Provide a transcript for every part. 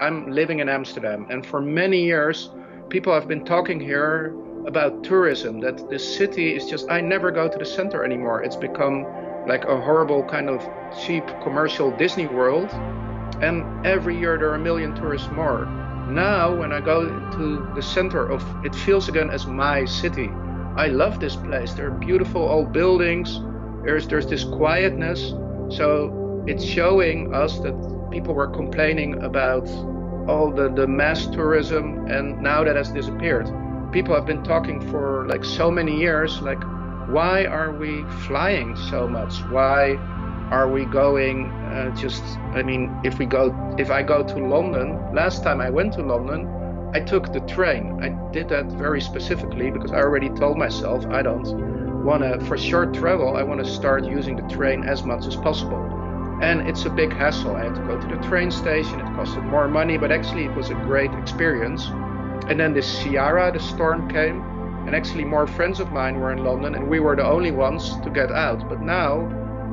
I'm living in Amsterdam, and for many years, people have been talking here about tourism, that this city is just, I never go to the center anymore. It's become like a horrible kind of cheap commercial Disney World, and every year there are a million tourists more. Now, when I go to the center of, it feels again as my city. I love this place. There are beautiful old buildings. There's this quietness. So it's showing us that people were complaining about all the mass tourism, and now that has disappeared. People have been talking for like so many years, like, why are we flying so much? Why are we going if I go to London, last time I went to London, I took the train. I did that very specifically because I already told myself I don't want to, for short travel, I want to start using the train as much as possible. And it's a big hassle. I had to go to the train station. It costed more money, but actually it was a great experience. And then this Ciara, the storm came, and actually more friends of mine were in London, and we were the only ones to get out. But now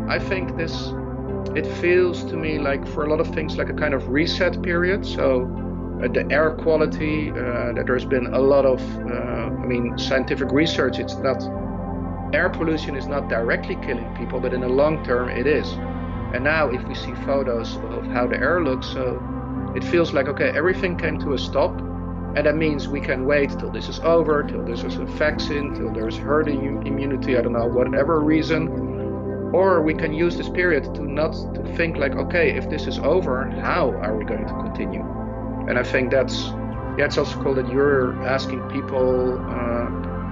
I think it feels to me like, for a lot of things, like a kind of reset period. So the air quality, that there's been a lot of, scientific research. It's not, air pollution is not directly killing people, but in the long term it is. And now if we see photos of how the air looks, so it feels like, okay, everything came to a stop. And that means we can wait till this is over, till there's a vaccine, till there's herd immunity, I don't know, whatever reason. Or we can use this period to think like, okay, if this is over, how are we going to continue? And I think it's also cool that you're asking people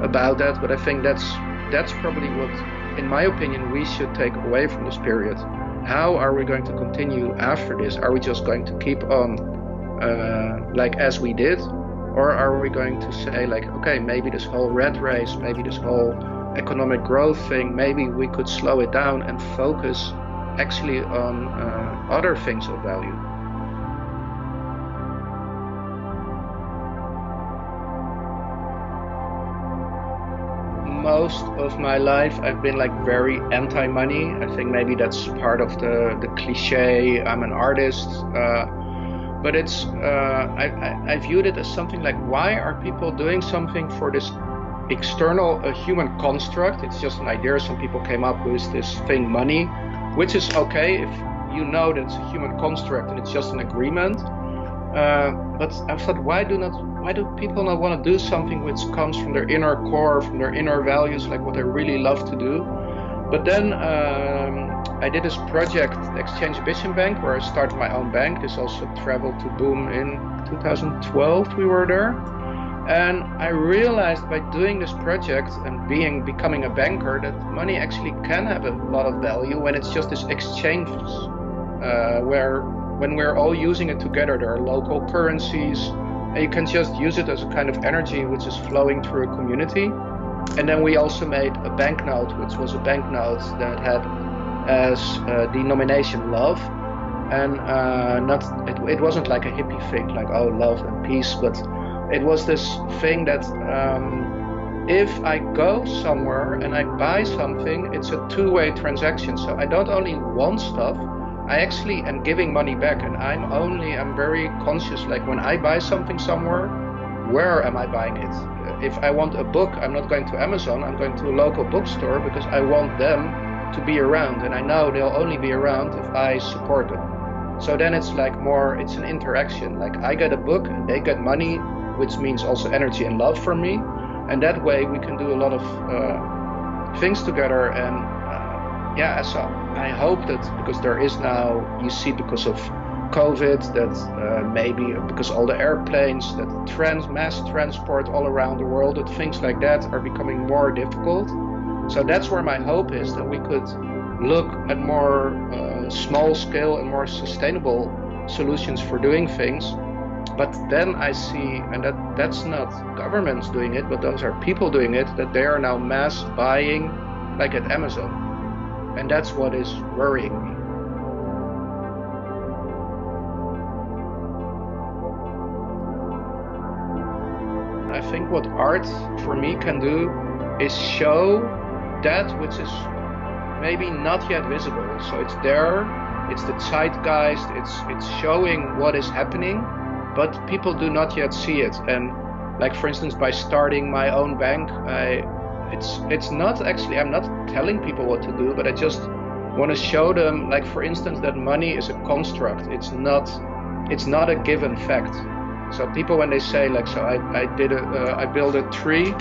about that, but I think that's probably what, in my opinion, we should take away from this period. How are we going to continue after this? Are we just going to keep on like as we did? Or are we going to say like, okay, maybe this whole rat race, maybe this whole economic growth thing, maybe we could slow it down and focus actually on other things of value. Most of my life I've been like very anti-money. I think maybe that's part of the cliche, I'm an artist. But it's I viewed it as something like, why are people doing something for this external human construct? It's just an idea. Some people came up with this thing, money, which is okay if you know that it's a human construct and it's just an agreement. But I thought, why do people not want to do something which comes from their inner core, from their inner values, like what they really love to do? But then I did this project, the Exchange Ambition Bank, where I started my own bank. This also traveled to Boom in 2012, we were there. And I realized by doing this project and becoming a banker that money actually can have a lot of value when it's just this exchange, where when we're all using it together, there are local currencies, and you can just use it as a kind of energy which is flowing through a community. And then we also made a banknote, which was a banknote that had as denomination love, and it wasn't like a hippie thing, like, oh, love and peace, but it was this thing that if I go somewhere and I buy something, it's a two-way transaction. So I don't only want stuff, I actually am giving money back, and I'm very conscious, like when I buy something somewhere, where am I buying it? If I want a book, I'm not going to Amazon, I'm going to a local bookstore because I want them to be around, and I know they'll only be around if I support them. So then it's like it's an interaction, like I get a book and they get money, which means also energy and love from me, and that way we can do a lot of things together. And so I hope that, because there is now, you see because of COVID, that maybe because all the airplanes, that mass transport all around the world, that things like that are becoming more difficult. So that's where my hope is, that we could look at more small scale and more sustainable solutions for doing things. But then I see, and that's not governments doing it, but those are people doing it, that they are now mass buying, like at Amazon. And that's what is worrying me. I think what art for me can do is show that which is maybe not yet visible. So it's there, it's the zeitgeist, it's showing what is happening, but people do not yet see it. And like, for instance, by starting my own bank, it's not actually, I'm not telling people what to do, but I just want to show them, like, for instance, that money is a construct. It's not a given fact. So people, when they say, like, so I built a tree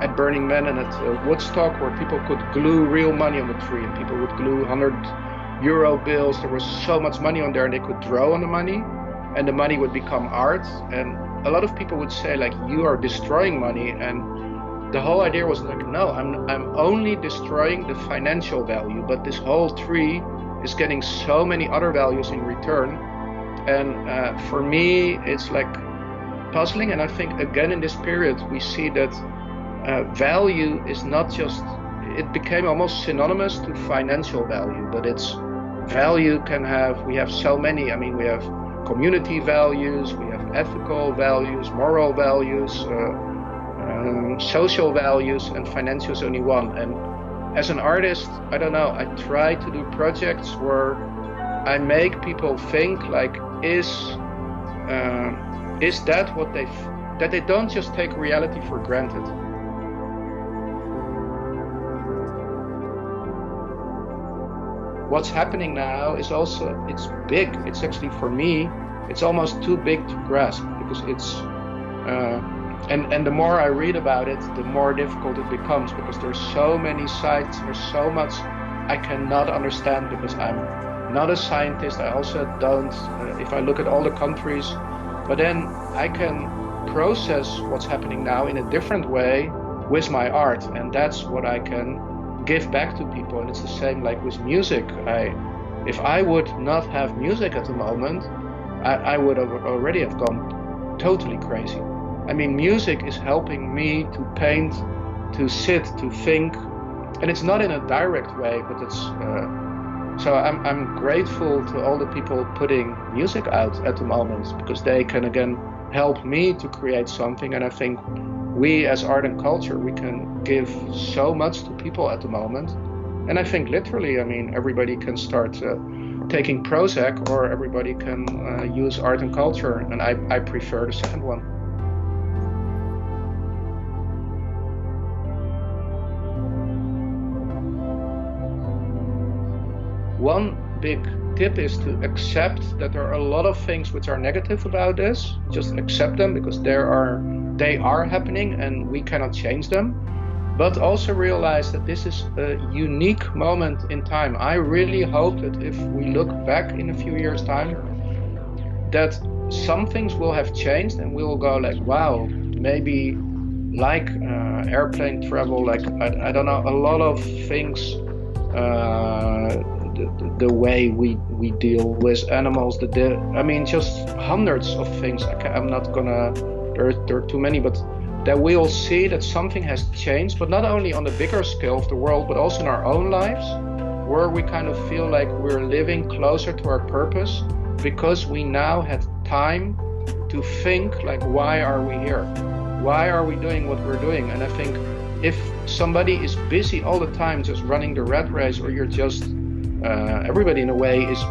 at Burning Man and at Woodstock where people could glue real money on the tree, and people would glue €100 bills. There was so much money on there, and they could draw on the money, and the money would become art. And a lot of people would say, like, you are destroying money. And the whole idea was like, no, I'm only destroying the financial value, but this whole tree is getting so many other values in return. And for me, it's like puzzling. And I think, again, in this period, we see that value is not just, it became almost synonymous to financial value, but it's value we have so many. I mean, we have community values, we have ethical values, moral values, social values, and financial is only one. And as an artist, I don't know, I try to do projects where I make people think, like, is that what that they don't just take reality for granted. What's happening now is also, it's big. It's actually, for me, it's almost too big to grasp, because it's, and the more I read about it, the more difficult it becomes, because there's so many sides, there's so much I cannot understand, because I'm not a scientist. I also don't, if I look at all the countries, but then I can process what's happening now in a different way with my art, and that's what I can give back to people. And it's the same like with music. If I would not have music at the moment, I would have already have gone totally crazy. I mean, music is helping me to paint, to sit, to think, and it's not in a direct way, but it's so I'm grateful to all the people putting music out at the moment, because they can again help me to create something. And I think we as art and culture, we can give so much to people at the moment. And I think literally, I mean, everybody can start taking Prozac, or everybody can use art and culture. And I prefer the second one. One big tip is to accept that there are a lot of things which are negative about this. Just accept them, because they are happening and we cannot change them. But also realize that this is a unique moment in time. I really hope that if we look back in a few years' time, that some things will have changed and we will go like, wow, maybe like airplane travel, like I don't know, a lot of things, the way we deal with animals, I mean, just hundreds of things. I'm not gonna, there are too many, but that we'll see that something has changed, but not only on the bigger scale of the world, but also in our own lives, where we kind of feel like we're living closer to our purpose, because we now had time to think, like, why are we here? Why are we doing what we're doing? And I think if somebody is busy all the time just running the rat race, or you're just everybody in a way is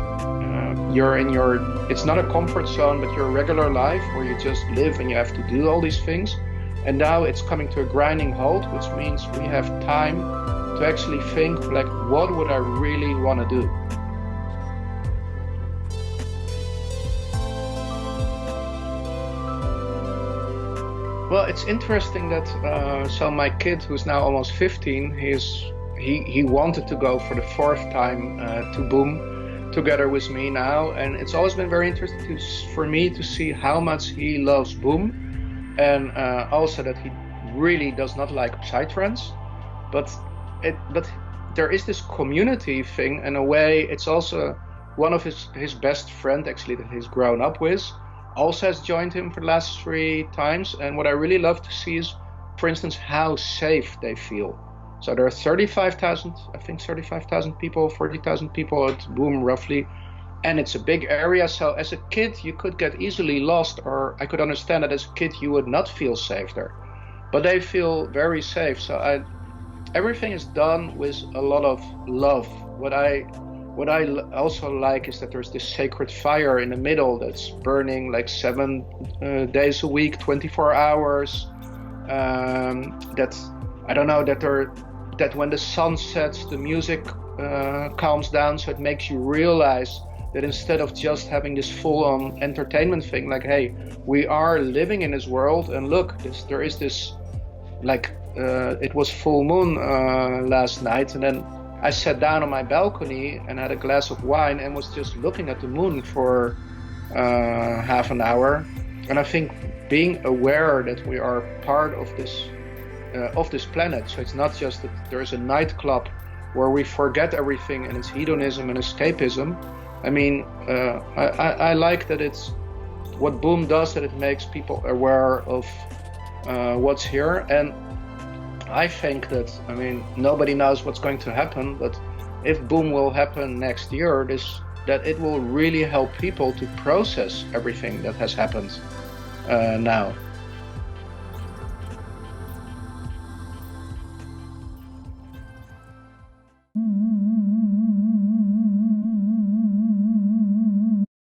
you're in your, it's not a comfort zone, but your regular life where you just live and you have to do all these things. And now it's coming to a grinding halt, which means we have time to actually think, like, what would I really want to do? Well, it's interesting that so my kid, who's now almost 15, he wanted to go for the 4th time to Boom together with me now, and it's always been very interesting for me to see how much he loves Boom, and also that he really does not like psytrance, but there is this community thing. In a way, it's also one of his best friend actually that he's grown up with also has joined him for the last 3 times. And what I really love to see is, for instance, how safe they feel. So there are 35,000 people, 40,000 people at Boom roughly, and it's a big area. So as a kid, you could get easily lost, or I could understand that as a kid you would not feel safe there. But they feel very safe. So everything is done with a lot of love. What I what I also like is that there's this sacred fire in the middle that's burning like 7 days a week, 24 hours. That's, I don't know, that when the sun sets, the music calms down, so it makes you realize that instead of just having this full-on entertainment thing, like, hey, we are living in this world, and look, there is this, like, it was full moon last night, and then I sat down on my balcony and had a glass of wine and was just looking at the moon for half an hour. And I think being aware that we are part of this planet, so it's not just that there is a nightclub where we forget everything and it's hedonism and escapism. I mean, I like that it's what Boom does, that it makes people aware of what's here. And I think that, I mean, nobody knows what's going to happen, but if Boom will happen next year, that it will really help people to process everything that has happened now.